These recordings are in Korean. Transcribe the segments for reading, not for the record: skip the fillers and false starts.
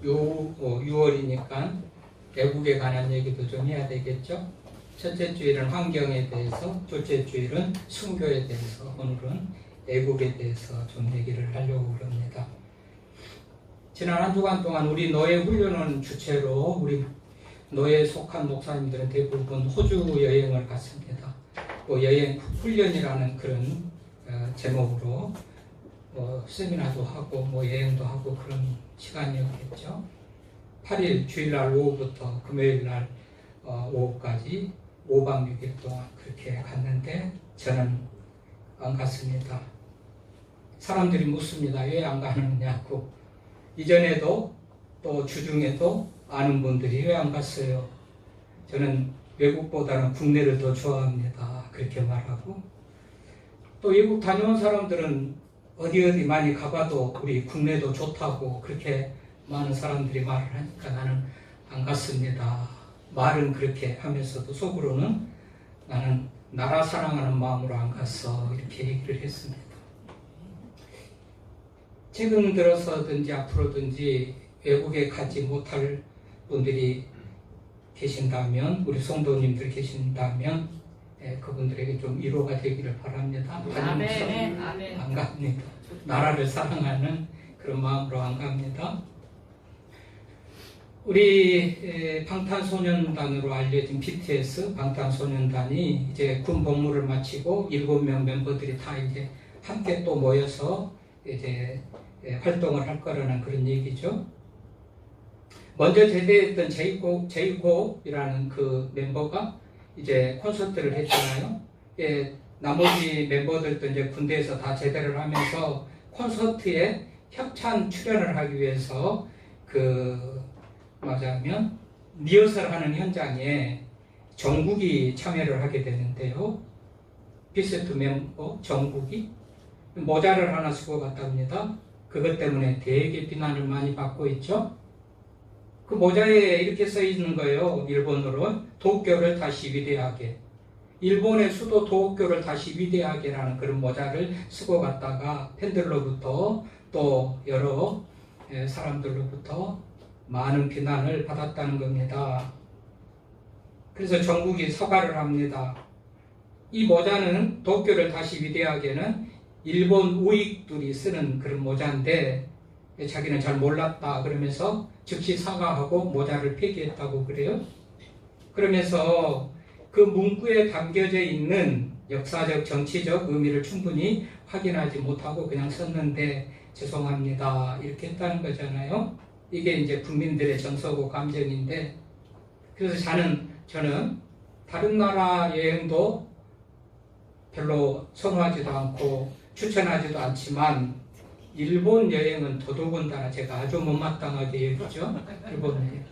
6월이니까 애국에 관한 얘기도 좀 해야 되겠죠. 첫째 주일은 환경에 대해서, 둘째 주일은 순교에 대해서, 오늘은 애국에 대해서 좀 얘기를 하려고 합니다. 지난 한 주간 동안 우리 노예 훈련원 주체로 우리 노예에 속한 목사님들은 대부분 호주 여행을 갔습니다. 여행 훈련이라는 그런 제목으로 세미나도 하고 여행도 하고 그런 시간이었겠죠. 8일 주일날 오후부터 금요일날 오후까지 5박 6일 동안 그렇게 갔는데 저는 안 갔습니다. 사람들이 묻습니다. 왜 안 가느냐고. 이전에도 또 주중에도 아는 분들이 왜 안 갔어요? 저는 외국보다는 국내를 더 좋아합니다. 그렇게 말하고, 또 외국 다녀온 사람들은 어디 많이 가봐도 우리 국내도 좋다고 그렇게 많은 사람들이 말을 하니까 나는 안 갔습니다. 말은 그렇게 하면서도 속으로는 나는 나라 사랑하는 마음으로 안 갔어, 이렇게 얘기를 했습니다. 최근 들어서든지 앞으로든지 외국에 가지 못할 분들이 계신다면, 우리 성도님들 계신다면 그분들에게 좀 위로가 되기를 바랍니다. 아멘. 안 갑니다. 나라를 사랑하는 그런 마음으로 안 갑니다. 우리 방탄소년단으로 알려진 BTS 방탄소년단이 이제 군 복무를 마치고 7명 멤버들이 다 이제 함께 또 모여서 이제 활동을 할 거라는 그런 얘기죠. 먼저 제대했던 제이콥이라는 그 멤버가 이제 콘서트를 했잖아요. 나머지 멤버들도 이제 군대에서 다 제대를 하면서 콘서트에 협찬 출연을 하기 위해서 말하자면 리허설하는 현장에 정국이 참여를 하게 되는데요. 비스트 멤버 정국이 모자를 하나 쓰고 갔답니다. 그것 때문에 되게 비난을 많이 받고 있죠. 그 모자에 이렇게 써 있는 거예요. 일본어로 도쿄를 다시 위대하게. 일본의 수도 도쿄를 다시 위대하게라는 그런 모자를 쓰고 갔다가 팬들로부터 또 여러 사람들로부터 많은 비난을 받았다는 겁니다. 그래서 정국이 사과를 합니다. 이 모자는 도쿄를 다시 위대하게는 일본 우익들이 쓰는 그런 모자인데 자기는 잘 몰랐다 그러면서 즉시 사과하고 모자를 폐기했다고 그래요. 그러면서 그 문구에 담겨져 있는 역사적 정치적 의미를 충분히 확인하지 못하고 그냥 썼는데 죄송합니다 이렇게 했다는 거잖아요. 이게 이제 국민들의 정서고 감정인데, 그래서 저는 다른 나라 여행도 별로 선호하지도 않고 추천하지도 않지만 일본 여행은 더더군다나 제가 아주 못마땅하게 얘기죠. 일본 여행.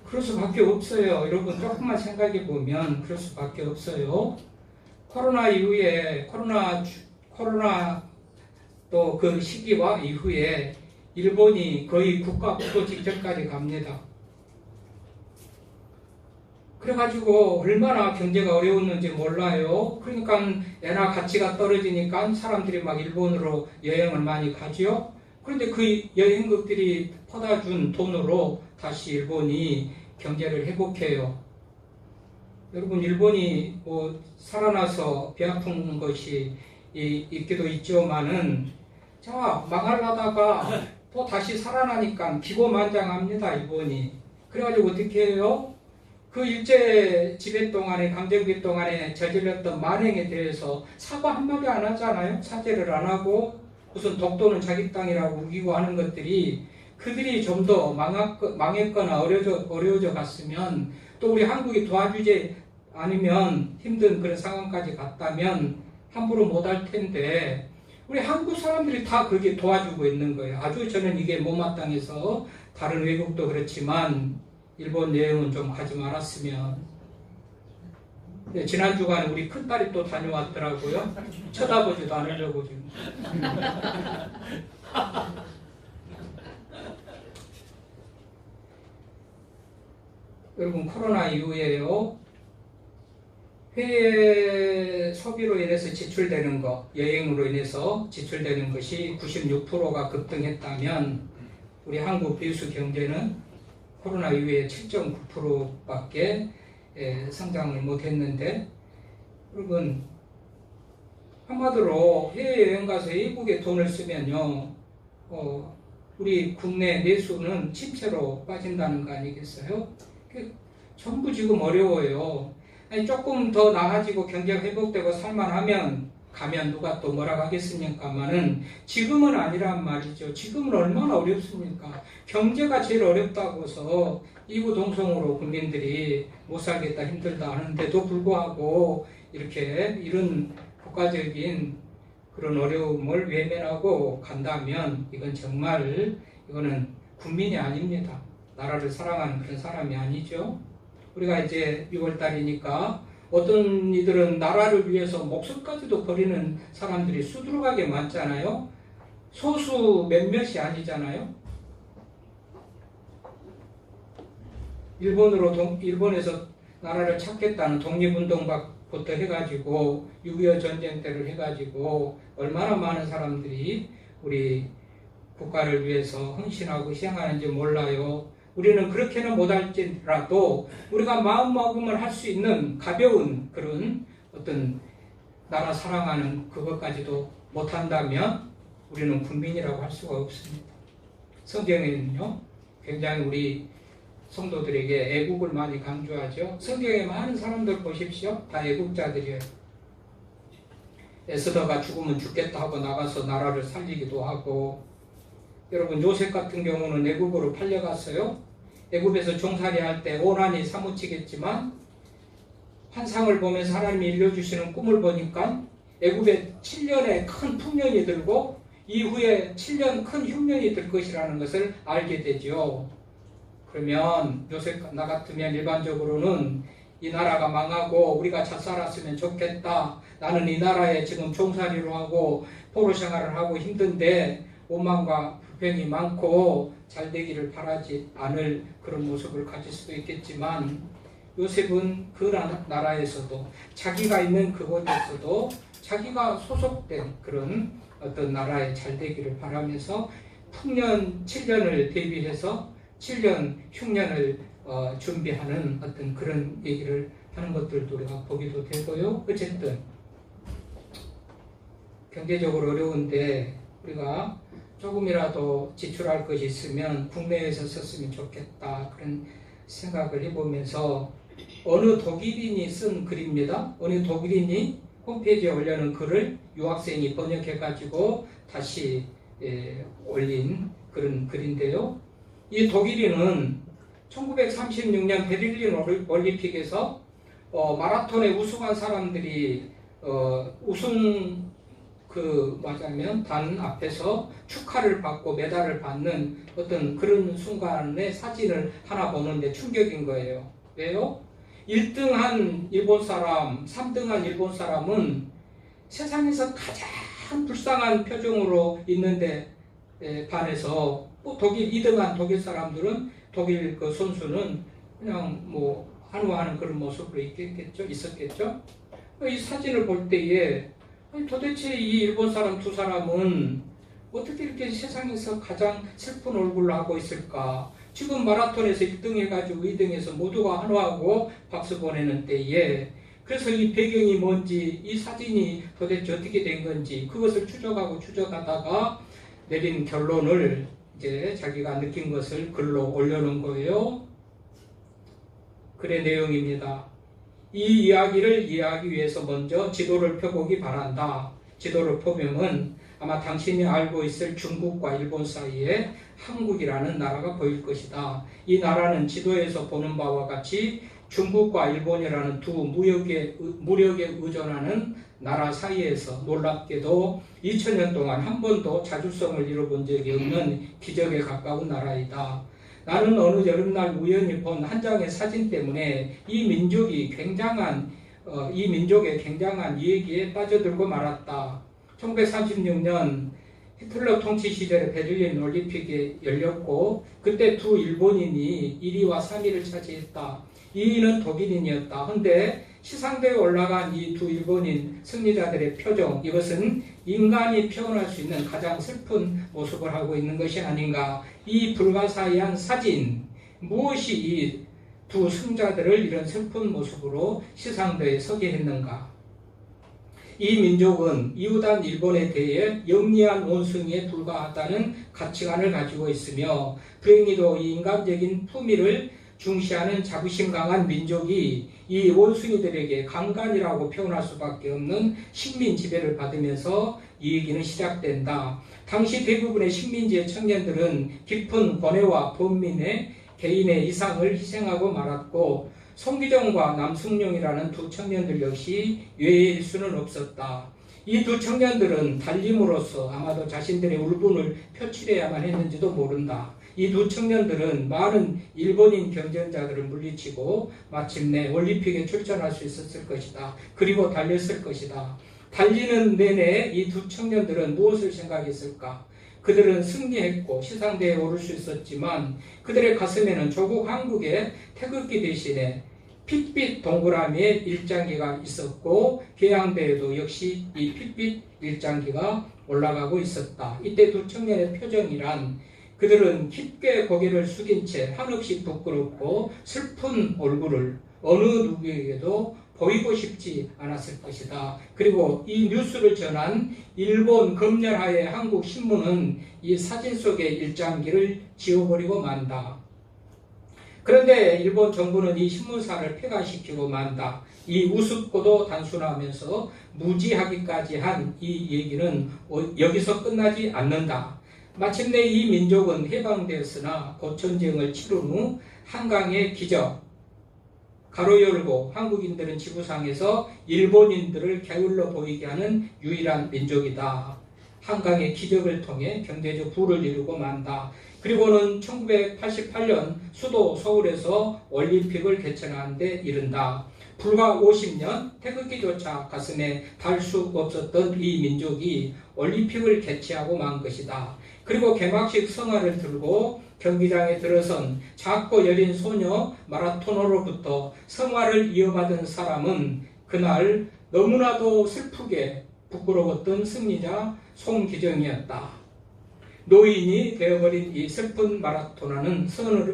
그럴 수밖에 없어요. 여러분 조금만 생각해 보면 그럴 수밖에 없어요. 코로나 이후에 코로나 또 그 시기와 이후에 일본이 거의 국가 부도 직전까지 갑니다. 그래가지고 얼마나 경제가 어려웠는지 몰라요. 그러니까 엔화 가치가 떨어지니까 사람들이 막 일본으로 여행을 많이 가지요. 그런데 그 여행객들이 퍼다준 돈으로 다시 일본이 경제를 회복해요. 여러분 일본이 살아나서 배 아픈 것이 있기도 있지만은 자 망하려다가 또 다시 살아나니까 기고만장합니다. 일본이. 그래가지고 어떻게 해요? 그 일제 지배 동안에 강점기 동안에 저질렀던 만행에 대해서 사과 한마디 안 하잖아요. 사죄를 안 하고 무슨 독도는 자기 땅이라고 우기고 하는 것들이 그들이 좀 더 망했거나 어려워져 갔으면 또 우리 한국이 도와주지 않으면 힘든 그런 상황까지 갔다면 함부로 못할 텐데 우리 한국 사람들이 다 그렇게 도와주고 있는 거예요. 아주 저는 이게 못마땅해서 다른 외국도 그렇지만 일본 여행은 좀 가지 말았으면. 지난 주간에 우리 큰딸이 또 다녀왔더라고요. 쳐다보지도 않으려고 지금. 여러분 코로나 이후에요. 해외 소비로 인해서 지출되는 것, 여행으로 인해서 지출되는 것이 96%가 급등했다면 우리 한국 배수 경제는 코로나 이후에 7.9%밖에 성장을 못했는데, 여러분 한마디로 해외여행 가서 외국에 돈을 쓰면요, 우리 국내 내수는 침체로 빠진다는 거 아니겠어요? 전부 지금 어려워요. 아니, 조금 더 나아지고 경제가 회복되고 살만하면 가면 누가 또 뭐라고 하겠습니까마는 지금은 아니란 말이죠. 지금은 얼마나 어렵습니까? 경제가 제일 어렵다고 해서 이구동성으로 국민들이 못 살겠다 힘들다 하는데도 불구하고 이렇게 이런 국가적인 그런 어려움을 외면하고 간다면 이건 정말 이거는 국민이 아닙니다. 나라를 사랑하는 그런 사람이 아니죠. 우리가 이제 6월달이니까 어떤 이들은 나라를 위해서 목숨까지도 버리는 사람들이 수두룩하게 많잖아요. 소수 몇몇이 아니잖아요. 일본에서 나라를 찾겠다는 독립운동부터 해가지고 6.25 전쟁 때를 해가지고 얼마나 많은 사람들이 우리 국가를 위해서 헌신하고 희생하는지 몰라요. 우리는 그렇게는 못할지라도 우리가 마음먹음을 할 수 있는 가벼운 그런 어떤 나라 사랑하는 그것까지도 못한다면 우리는 국민이라고 할 수가 없습니다. 성경에는요, 굉장히 우리 성도들에게 애국을 많이 강조하죠. 성경에 많은 사람들 보십시오. 다 애국자들이에요. 에스더가 죽으면 죽겠다 하고 나가서 나라를 살리기도 하고, 여러분 요셉 같은 경우는 애국으로 팔려갔어요. 애국에서 종살이 할 때 오난이 사무치겠지만 환상을 보면서 하나님이 일러주시는 꿈을 보니까 애국에 7년의 큰 풍년이 들고 이후에 7년 큰 흉년이 들 것이라는 것을 알게 되죠. 그러면 요셉 나 같으면 일반적으로는 이 나라가 망하고 우리가 잘 살았으면 좋겠다. 나는 이 나라에 지금 종살이로 하고 포로 생활을 하고 힘든데 오만과 불평이 많고 잘 되기를 바라지 않을 그런 모습을 가질 수도 있겠지만, 요셉은 그 나라에서도 자기가 있는 그곳에서도 자기가 소속된 그런 어떤 나라에 잘 되기를 바라면서 풍년 7년을 대비해서 7년 흉년을 준비하는 어떤 그런 얘기를 하는 것들도 우리가 보기도 되고요. 어쨌든 경제적으로 어려운데 우리가 조금이라도 지출할 것이 있으면 국내에서 썼으면 좋겠다, 그런 생각을 해보면서 어느 독일인이 쓴 글입니다. 어느 독일인이 홈페이지에 올려놓은 글을 유학생이 번역해가지고 다시 올린 그런 글인데요. 이 독일인은 1936년 베를린 올림픽에서 마라톤에 우승한 사람들이 우승 맞으면 단 앞에서 축하를 받고 메달을 받는 어떤 그런 순간의 사진을 하나 보는데 충격인 거예요. 왜요? 1등한 일본 사람, 3등한 일본 사람은 세상에서 가장 불쌍한 표정으로 있는데 반해서 독일 2등한 독일 사람들은 독일 그 선수는 그냥 뭐 한우하는 그런 모습으로 있었겠죠. 이 사진을 볼 때에 도대체 이 일본 사람 두 사람은 어떻게 이렇게 세상에서 가장 슬픈 얼굴을 하고 있을까? 지금 마라톤에서 1등 해가지고 2등해서 모두가 한호하고 박수 보내는 때에, 그래서 이 배경이 뭔지, 이 사진이 도대체 어떻게 된 건지 그것을 추적하다가 내린 결론을 이제 자기가 느낀 것을 글로 올려놓은 거예요. 글의 내용입니다. 이 이야기를 이해하기 위해서 먼저 지도를 펴보기 바란다. 지도를 보면은 아마 당신이 알고 있을 중국과 일본 사이에 한국이라는 나라가 보일 것이다. 이 나라는 지도에서 보는 바와 같이 중국과 일본이라는 두 무력에 의존하는 나라 사이에서 놀랍게도 2000년 동안 한 번도 자주성을 이뤄본 적이 없는 기적에 가까운 나라이다. 나는 어느 여름날 우연히 본 한 장의 사진 때문에 이 민족의 굉장한 얘기에 빠져들고 말았다. 1936년 히틀러 통치 시절에 베를린 올림픽이 열렸고 그때 두 일본인이 1위와 3위를 차지했다. 2위는 독일인이었다. 근데 시상대에 올라간 이 두 일본인 승리자들의 표정, 이것은 인간이 표현할 수 있는 가장 슬픈 모습을 하고 있는 것이 아닌가. 이 불가사의한 사진, 무엇이 이 두 승자들을 이런 슬픈 모습으로 시상대에 서게 했는가. 이 민족은 이웃한 일본에 대해 영리한 원숭이에 불과하다는 가치관을 가지고 있으며, 불행히도 이 인간적인 품위를 중시하는 자부심 강한 민족이 이 원숭이들에게 강간이라고 표현할 수밖에 없는 식민 지배를 받으면서 이 얘기는 시작된다. 당시 대부분의 식민지의 청년들은 깊은 고뇌와 번민에 개인의 이상을 희생하고 말았고, 송기정과 남승룡이라는 두 청년들 역시 외일 수는 없었다. 이 두 청년들은 달림으로써 아마도 자신들의 울분을 표출해야만 했는지도 모른다. 이 두 청년들은 많은 일본인 경쟁자들을 물리치고 마침내 올림픽에 출전할 수 있었을 것이다. 그리고 달렸을 것이다. 달리는 내내 이 두 청년들은 무엇을 생각했을까? 그들은 승리했고 시상대에 오를 수 있었지만 그들의 가슴에는 조국 한국의 태극기 대신에 핏빛 동그라미의 일장기가 있었고, 개양대에도 역시 이 핏빛 일장기가 올라가고 있었다. 이때 두 청년의 표정이란, 그들은 깊게 고개를 숙인 채 한없이 부끄럽고 슬픈 얼굴을 어느 누구에게도 보이고 싶지 않았을 것이다. 그리고 이 뉴스를 전한 일본 검열하의 한국 신문은 이 사진 속의 일장기를 지워버리고 만다. 그런데 일본 정부는 이 신문사를 폐간시키고 만다. 이 우습고도 단순하면서 무지하기까지 한 이 얘기는 여기서 끝나지 않는다. 마침내 이 민족은 해방되었으나 고전쟁을 치룬 후 한강의 기적, 가로 열고 한국인들은 지구상에서 일본인들을 게을러 보이게 하는 유일한 민족이다. 한강의 기적을 통해 경제적 부를 이루고 만다. 그리고는 1988년 수도 서울에서 올림픽을 개최하는 데 이른다. 불과 50년 태극기조차 가슴에 달 수 없었던 이 민족이 올림픽을 개최하고 만 것이다. 그리고 개막식 성화를 들고 경기장에 들어선 작고 여린 소녀 마라토너로부터 성화를 이어받은 사람은 그날 너무나도 슬프게 부끄러웠던 승리자 송기정이었다. 노인이 되어버린 이 슬픈 마라토너는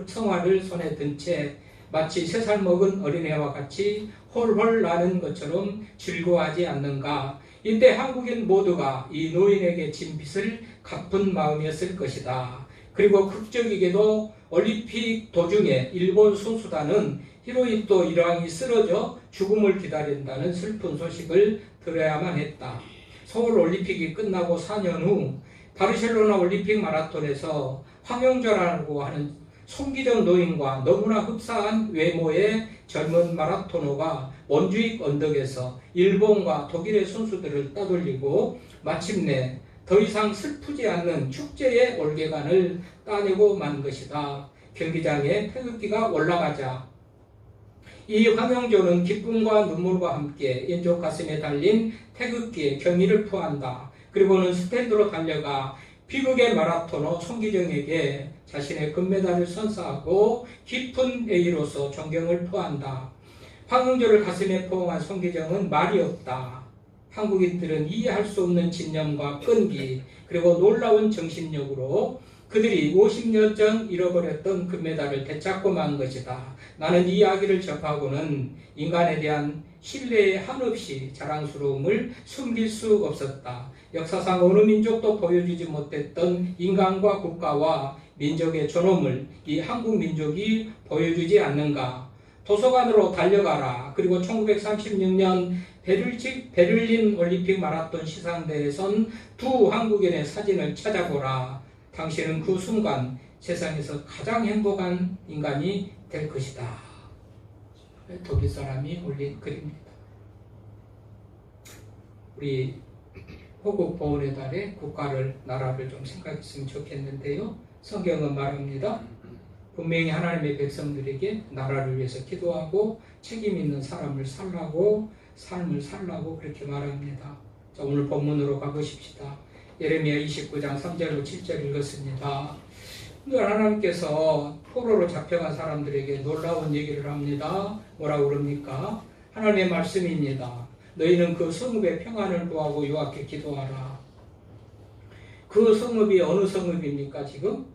성화를 손에 든 채 마치 3살 먹은 어린애와 같이 홀홀 나는 것처럼 즐거워하지 않는가. 이때 한국인 모두가 이 노인에게 진 빚을 갚은 마음이었을 것이다. 그리고 극적이게도 올림픽 도중에 일본 선수단은 히로히토 일왕이 쓰러져 죽음을 기다린다는 슬픈 소식을 들어야만 했다. 서울 올림픽이 끝나고 4년 후 바르셀로나 올림픽 마라톤에서 황영조라고 하는 송기정 노인과 너무나 흡사한 외모의 젊은 마라토너가 몬주익 언덕에서 일본과 독일의 선수들을 따돌리고 마침내 더 이상 슬프지 않는 축제의 올개간을 따내고 만 것이다. 경기장에 태극기가 올라가자 이 황영조는 기쁨과 눈물과 함께 왼쪽 가슴에 달린 태극기에 경의를 표한다. 그리고는 스탠드로 달려가 비극의 마라토너 송기정에게 자신의 금메달을 선사하고 깊은 애의로서 존경을 표한다. 황영조를 가슴에 포옹한 송기정은 말이 없다. 한국인들은 이해할 수 없는 집념과 끈기 그리고 놀라운 정신력으로 그들이 50년 전 잃어버렸던 금메달을 되찾고 만 것이다. 나는 이 이야기를 접하고는 인간에 대한 신뢰의 한없이 자랑스러움을 숨길 수 없었다. 역사상 어느 민족도 보여주지 못했던 인간과 국가와 민족의 존엄을 이 한국 민족이 보여주지 않는가. 도서관으로 달려가라. 그리고 1936년 베를린 올림픽 마라톤 시상대에선 두 한국인의 사진을 찾아보라. 당신은 그 순간 세상에서 가장 행복한 인간이 될 것이다. 독일 사람이 올린 글입니다. 우리 호국 보훈의 달에 국가를, 나라를 좀 생각했으면 좋겠는데요. 성경은 말합니다. 분명히 하나님의 백성들에게 나라를 위해서 기도하고 책임 있는 삶을 살라고 그렇게 말합니다. 자, 오늘 본문으로 가보십시다. 예레미야 29장 3절로 7절 읽었습니다. 하나님께서 포로로 잡혀간 사람들에게 놀라운 얘기를 합니다. 뭐라고 그럽니까? 하나님의 말씀입니다. 너희는 그 성읍의 평안을 구하고 여호와께 기도하라. 그 성읍이 어느 성읍입니까 지금?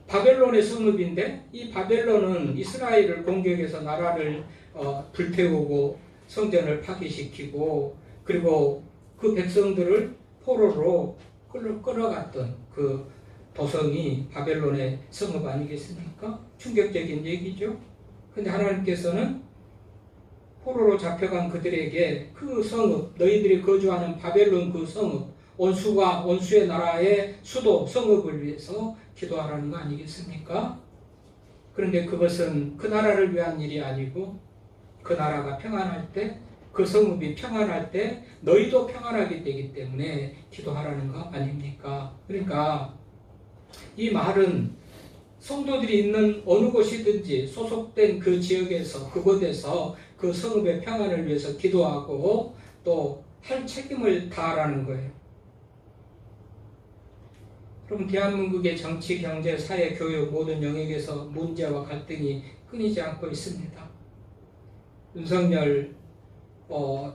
바벨론의 성읍인데, 이 바벨론은 이스라엘을 공격해서 나라를 불태우고 성전을 파괴시키고, 그리고 그 백성들을 포로로 끌어갔던 그 도성이 바벨론의 성읍 아니겠습니까? 충격적인 얘기죠. 근데 하나님께서는 포로로 잡혀간 그들에게 그 성읍, 너희들이 거주하는 바벨론 그 성읍, 원수의 나라의 수도 성읍을 위해서 기도하라는 거 아니겠습니까? 그런데 그것은 그 나라를 위한 일이 아니고, 그 나라가 평안할 때, 그 성읍이 평안할 때 너희도 평안하게 되기 때문에 기도하라는 거 아닙니까? 그러니까 이 말은 성도들이 있는 어느 곳이든지 소속된 그 지역에서, 그곳에서 그 성읍의 평안을 위해서 기도하고 또 할 책임을 다하라는 거예요. 그럼 대한민국의 정치, 경제, 사회, 교육 모든 영역에서 문제와 갈등이 끊이지 않고 있습니다. 윤석열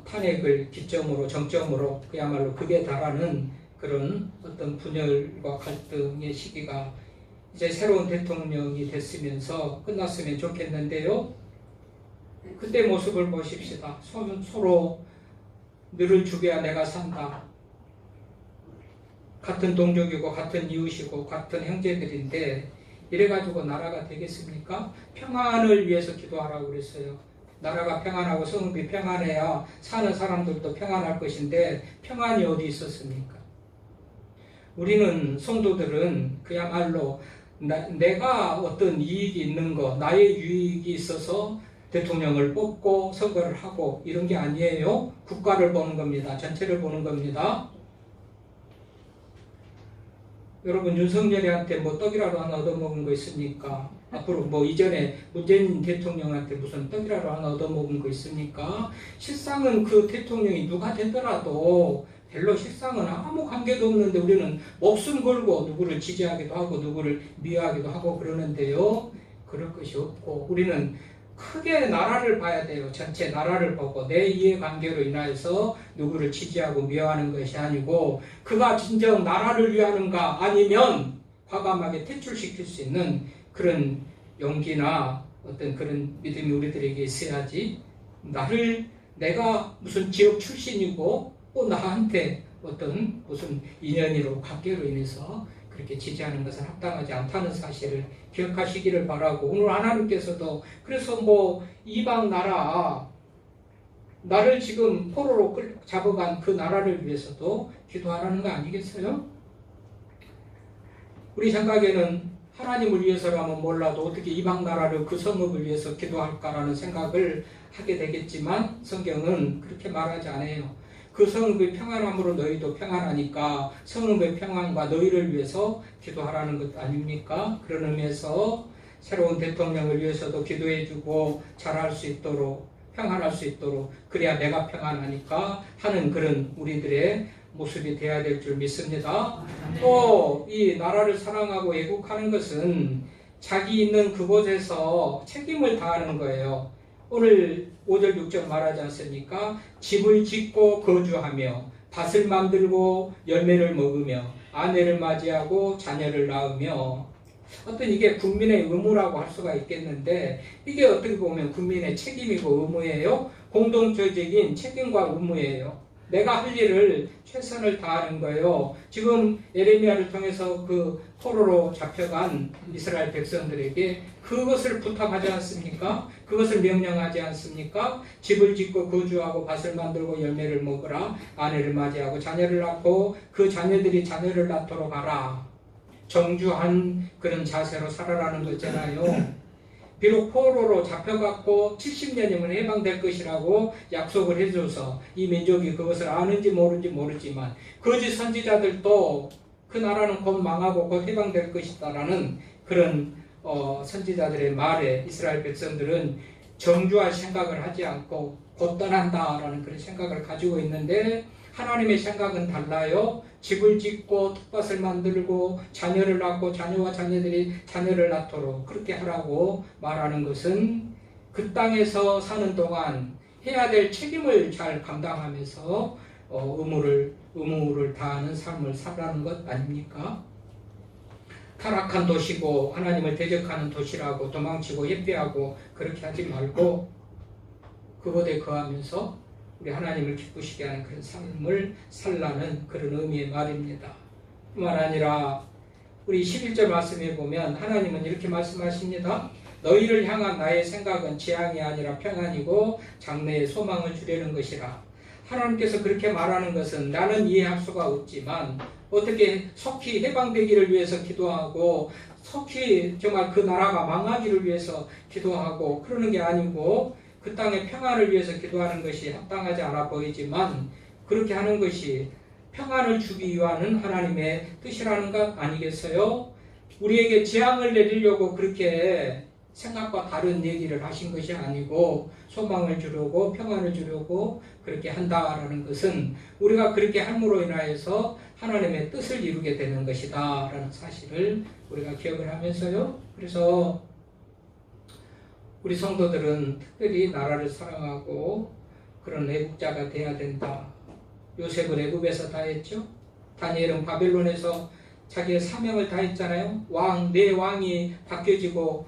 탄핵을 기점으로, 정점으로 그야말로 극에 달하는 그런 어떤 분열과 갈등의 시기가 이제 새로운 대통령이 됐으면서 끝났으면 좋겠는데요. 그때 모습을 보십시다. 서로 너를 죽여야 내가 산다. 같은 동족이고 같은 이웃이고 같은 형제들인데 이래가지고 나라가 되겠습니까? 평안을 위해서 기도하라고 그랬어요. 나라가 평안하고 성읍이 평안해야 사는 사람들도 평안할 것인데 평안이 어디 있었습니까? 우리는 성도들은 그야말로 내가 어떤 이익이 있는 거, 나의 유익이 있어서 대통령을 뽑고 선거를 하고 이런 게 아니에요. 국가를 보는 겁니다. 전체를 보는 겁니다. 여러분, 윤석열이한테 뭐 떡이라도 하나 얻어먹은 거 있습니까? 앞으로 뭐 이전에 문재인 대통령한테 무슨 떡이라도 하나 얻어먹은 거 있습니까? 실상은 그 대통령이 누가 되더라도 별로 실상은 아무 관계도 없는데 우리는 목숨 걸고 누구를 지지하기도 하고 누구를 미워하기도 하고 그러는데요. 그럴 것이 없고 우리는 크게 나라를 봐야 돼요. 전체 나라를 보고 내 이해관계로 인하여서 누구를 지지하고 미워하는 것이 아니고 그가 진정 나라를 위하는가 아니면 과감하게 퇴출시킬 수 있는 그런 용기나 어떤 그런 믿음이 우리들에게 있어야지 내가 무슨 지역 출신이고 또 나한테 어떤 무슨 인연이로 관계로 인해서 그렇게 지지하는 것은 합당하지 않다는 사실을 기억하시기를 바라고 오늘 하나님께서도 그래서 뭐 이방 나를 지금 포로로 잡아간 그 나라를 위해서도 기도하라는 거 아니겠어요? 우리 생각에는 하나님을 위해서라면 몰라도 어떻게 이방 나라를 그 성읍을 위해서 기도할까라는 생각을 하게 되겠지만 성경은 그렇게 말하지 않아요. 그 성읍의 평안함으로 너희도 평안하니까 성읍의 평안과 너희를 위해서 기도하라는 것 아닙니까? 그런 의미에서 새로운 대통령을 위해서도 기도해주고 잘할 수 있도록 평안할 수 있도록 그래야 내가 평안하니까 하는 그런 우리들의 모습이 되어야 될 줄 믿습니다. 또 이 나라를 사랑하고 애국하는 것은 자기 있는 그곳에서 책임을 다하는 거예요. 오늘 5절 6절 말하지 않습니까? 집을 짓고 거주하며 밭을 만들고 열매를 먹으며 아내를 맞이하고 자녀를 낳으며 어떤 이게 국민의 의무라고 할 수가 있겠는데 이게 어떻게 보면 국민의 책임이고 의무예요. 공동체적인 책임과 의무예요. 내가 할 일을 최선을 다하는 거예요. 지금 예레미야를 통해서 그 포로로 잡혀간 이스라엘 백성들에게 그것을 부탁하지 않습니까? 그것을 명령하지 않습니까? 집을 짓고 거주하고 밭을 만들고 열매를 먹으라. 아내를 맞이하고 자녀를 낳고 그 자녀들이 자녀를 낳도록 하라. 정주한 그런 자세로 살아라는 거잖아요. 비록 포로로 잡혀갖고 70년이면 해방될 것이라고 약속을 해줘서 이 민족이 그것을 아는지 모르는지 모르지만 거짓 선지자들도 그 나라는 곧 망하고 곧 해방될 것이다라는 그런 선지자들의 말에 이스라엘 백성들은 정주할 생각을 하지 않고 곧 떠난다라는 그런 생각을 가지고 있는데 하나님의 생각은 달라요. 집을 짓고 텃밭을 만들고 자녀를 낳고 자녀와 자녀들이 자녀를 낳도록 그렇게 하라고 말하는 것은 그 땅에서 사는 동안 해야 될 책임을 잘 감당하면서 의무를 다하는 삶을 살라는 것 아닙니까? 타락한 도시고 하나님을 대적하는 도시라고 도망치고 회피하고 그렇게 하지 말고 그곳에 거하면서 우리 하나님을 기쁘시게 하는 그런 삶을 살라는 그런 의미의 말입니다. 뿐만 아니라 우리 11절 말씀에 보면 하나님은 이렇게 말씀하십니다. 너희를 향한 나의 생각은 재앙이 아니라 평안이고 장래에 소망을 주려는 것이라. 하나님께서 그렇게 말하는 것은 나는 이해할 수가 없지만 어떻게 속히 해방되기를 위해서 기도하고 속히 정말 그 나라가 망하기를 위해서 기도하고 그러는 게 아니고 그 땅의 평안을 위해서 기도하는 것이 합당하지 않아 보이지만 그렇게 하는 것이 평안을 주기 위한 하나님의 뜻이라는 것 아니겠어요? 우리에게 재앙을 내리려고 그렇게 생각과 다른 얘기를 하신 것이 아니고 소망을 주려고 평안을 주려고 그렇게 한다라는 것은 우리가 그렇게 함으로 인하여서 하나님의 뜻을 이루게 되는 것이다 라는 사실을 우리가 기억을 하면서요. 그래서 우리 성도들은 특별히 나라를 사랑하고 그런 애국자가 돼야 된다. 요셉은 애굽에서 다 했죠. 다니엘은 바벨론에서 자기의 사명을 다했잖아요. 내 왕이 바뀌어지고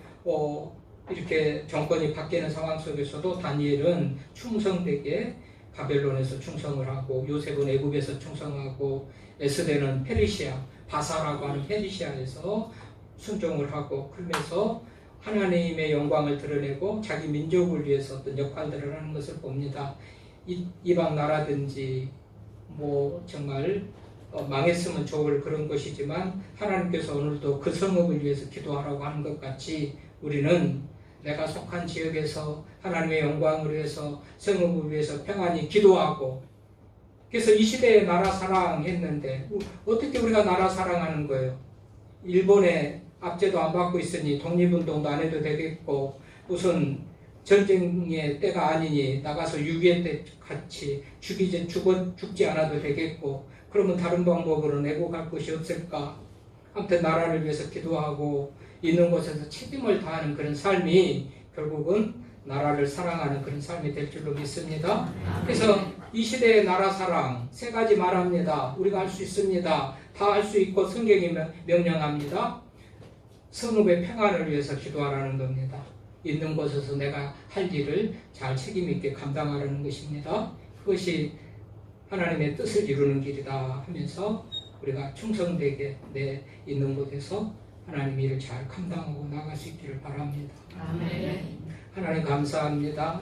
이렇게 정권이 바뀌는 상황 속에서도 다니엘은 충성되게 바벨론에서 충성을 하고 요셉은 애굽에서 충성하고 에스더는 페르시아 바사라고 하는 페르시아에서 순종을 하고 그러면서 하나님의 영광을 드러내고 자기 민족을 위해서 어떤 역할들을 하는 것을 봅니다. 이방 나라든지 정말 망했으면 좋을 그런 것이지만 하나님께서 오늘도 그 성읍을 위해서 기도하라고 하는 것 같이 우리는 내가 속한 지역에서 하나님의 영광을 위해서 성읍을 위해서 평안히 기도하고 그래서 이 시대에 나라 사랑했는데 어떻게 우리가 나라 사랑하는 거예요? 일본의 압제도 안 받고 있으니 독립운동도 안 해도 되겠고 무슨 전쟁의 때가 아니니 나가서 6.25 때 같이 죽지 않아도 되겠고 그러면 다른 방법으로 애국할 곳이 없을까? 아무튼 나라를 위해서 기도하고 있는 곳에서 책임을 다하는 그런 삶이 결국은 나라를 사랑하는 그런 삶이 될 줄로 믿습니다. 그래서 이 시대의 나라 사랑 세 가지 말합니다. 우리가 할 수 있습니다. 다 할 수 있고 성경이 명령합니다. 성읍의 평안을 위해서 기도하라는 겁니다. 있는 곳에서 내가 할 일을 잘 책임 있게 감당하라는 것입니다. 그것이 하나님의 뜻을 이루는 길이다 하면서 우리가 충성되게 내 있는 곳에서 하나님 일을 잘 감당하고 나갈 수 있기를 바랍니다. 아멘. 하나님 감사합니다.